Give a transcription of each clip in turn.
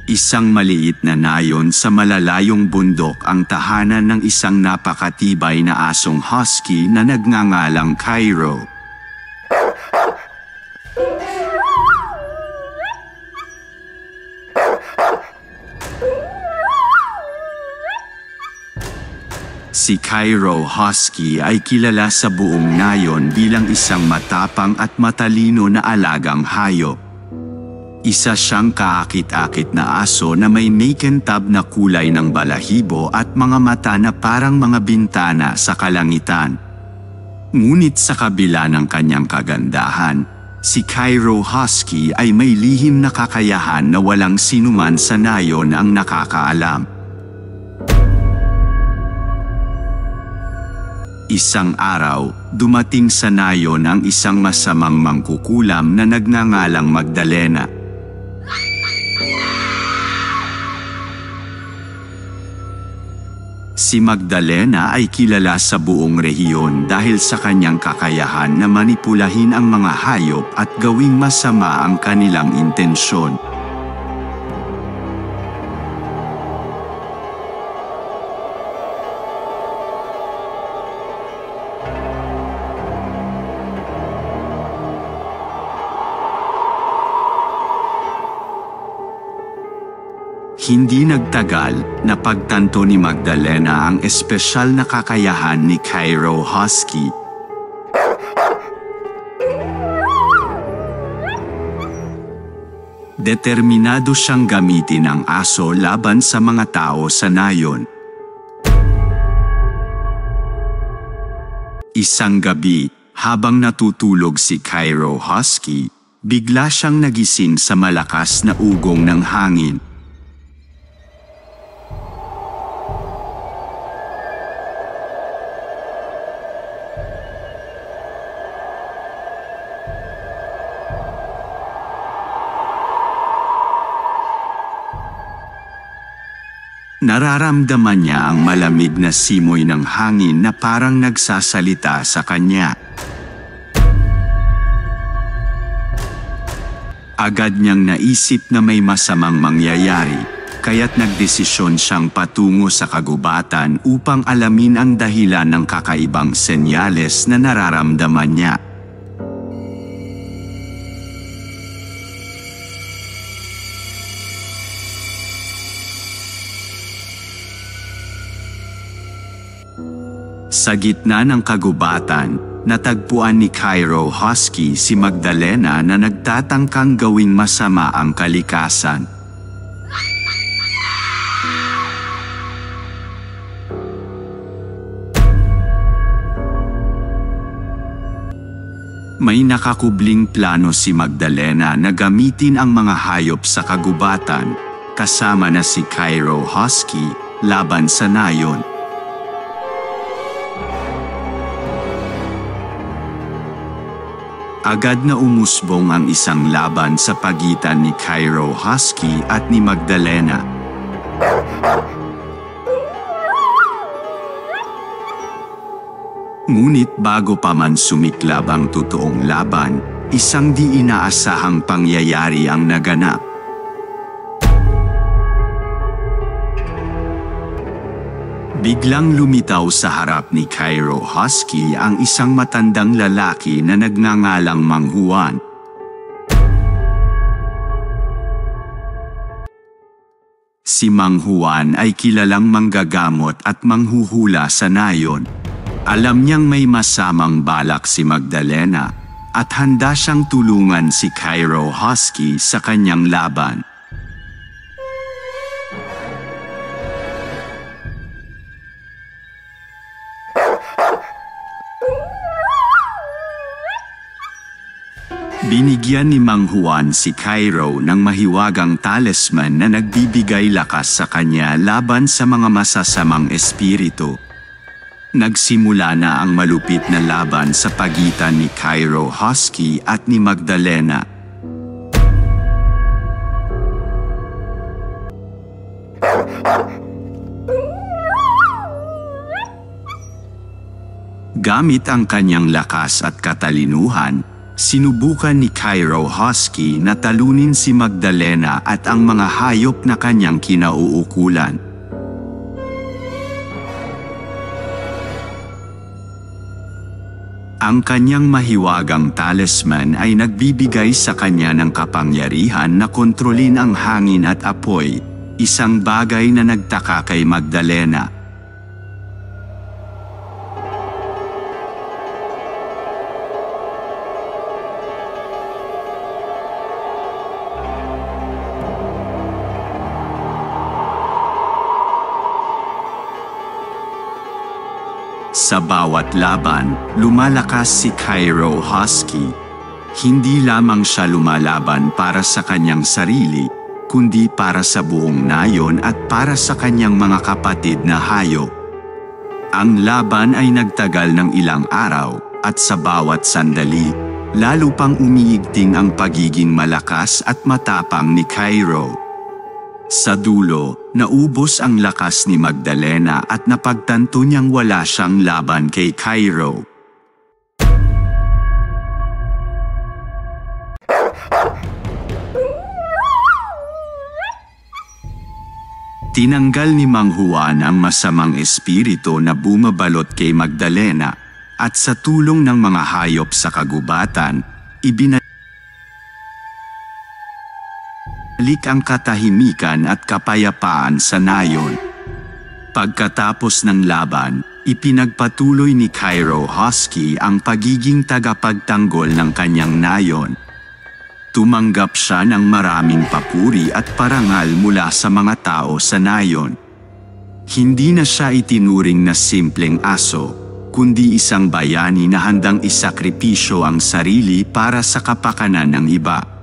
Isang maliit na nayon sa malalayong bundok ang tahanan ng isang napakatibay na asong husky na nagngangalang Cairo. Si Cairo Husky ay kilala sa buong nayon bilang isang matapang at matalino na alagang hayop. Isa siyang kaakit-akit na aso na may makintab na kulay ng balahibo at mga mata na parang mga bintana sa kalangitan. Ngunit sa kabila ng kanyang kagandahan, si Cairo Husky ay may lihim na kakayahan na walang sinuman sa nayon ang nakakaalam. Isang araw, dumating sa nayon ang isang masamang mangkukulam na nagngangalang Magdalena. Si Magdalena ay kilala sa buong rehiyon dahil sa kanyang kakayahan na manipulahin ang mga hayop at gawing masama ang kanilang intensyon. Hindi nagtagal, napagtanto ni Magdalena ang espesyal na kakayahan ni Cairo Husky. Determinado siyang gamitin ang aso laban sa mga tao sa nayon. Isang gabi, habang natutulog si Cairo Husky, bigla siyang nagising sa malakas na ugong ng hangin. Nararamdaman niya ang malamig na simoy ng hangin na parang nagsasalita sa kanya. Agad niyang naisip na may masamang mangyayari, kaya't nagdesisyon siyang patungo sa kagubatan upang alamin ang dahilan ng kakaibang senyales na nararamdaman niya. Sa gitna ng kagubatan, natagpuan ni Cairo Husky si Magdalena na nagtatangkang gawing masama ang kalikasan. May nakakubling plano si Magdalena na gamitin ang mga hayop sa kagubatan, kasama na si Cairo Husky, laban sa nayon. Agad na umusbong ang isang laban sa pagitan ni Cairo Husky at ni Magdalena. Ngunit bago pa man sumiklab ang totoong laban, isang di inaasahang pangyayari ang naganap. Biglang lumitaw sa harap ni Cairo Husky ang isang matandang lalaki na nagngangalang Mang Juan. Si Mang Juan ay kilalang manggagamot at manghuhula sa nayon. Alam niyang may masamang balak si Magdalena at handa siyang tulungan si Cairo Husky sa kanyang laban. Binigyan ni Mang Juan si Cairo ng mahiwagang talisman na nagbibigay lakas sa kanya laban sa mga masasamang espiritu. Nagsimula na ang malupit na laban sa pagitan ni Cairo Husky at ni Magdalena. Gamit ang kanyang lakas at katalinuhan, Sinubukan ni Cairo Husky na talunin si Magdalena at ang mga hayop na kanyang kinauukulan. Ang kanyang mahiwagang talisman ay nagbibigay sa kanya ng kapangyarihan na kontrolin ang hangin at apoy, isang bagay na nagtaka kay Magdalena. Sa bawat laban, lumalakas si Cairo Husky. Hindi lamang siya lumalaban para sa kanyang sarili, kundi para sa buong nayon at para sa kanyang mga kapatid na hayop. Ang laban ay nagtagal ng ilang araw, at sa bawat sandali, lalo pang umiigting ang pagiging malakas at matapang ni Cairo. Sa dulo, naubos ang lakas ni Magdalena at napagtanto niyang wala siyang laban kay Cairo. Tinanggal ni Mang Juan ang masamang espiritu na bumabalot kay Magdalena at sa tulong ng mga hayop sa kagubatan, ibinalik ang katahimikan at kapayapaan sa nayon. Pagkatapos ng laban, ipinagpatuloy ni Cairo Husky ang pagiging tagapagtanggol ng kanyang nayon. Tumanggap siya ng maraming papuri at parangal mula sa mga tao sa nayon. Hindi na siya itinuring na simpleng aso, kundi isang bayani na handang isakripisyo ang sarili para sa kapakanan ng iba.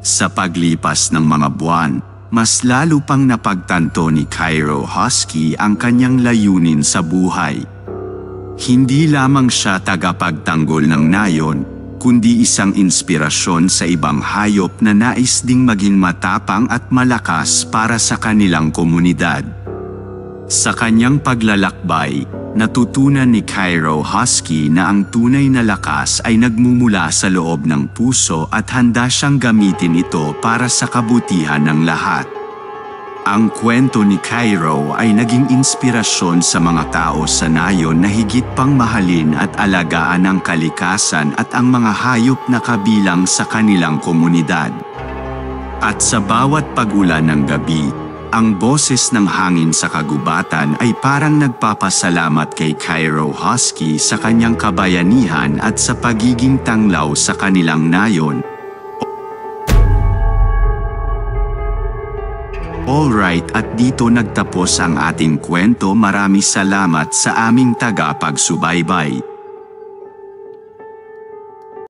Sa paglipas ng mga buwan, mas lalo pang napagtanto ni Cairo Husky ang kanyang layunin sa buhay. Hindi lamang siya tagapagtanggol ng nayon, kundi isang inspirasyon sa ibang hayop na nais ding maging matapang at malakas para sa kanilang komunidad. Sa kanyang paglalakbay, natutunan ni Cairo Husky na ang tunay na lakas ay nagmumula sa loob ng puso at handa siyang gamitin ito para sa kabutihan ng lahat. Ang kwento ni Cairo ay naging inspirasyon sa mga tao sa nayon na higit pang mahalin at alagaan ang kalikasan at ang mga hayop na kabilang sa kanilang komunidad. At sa bawat pag-ulan ng gabi, ang boses ng hangin sa kagubatan ay parang nagpapasalamat kay Cairo Husky sa kanyang kabayanihan at sa pagiging tanglaw sa kanilang nayon. Alright, at dito nagtapos ang ating kwento. Maraming salamat sa aming tagapagsubaybay.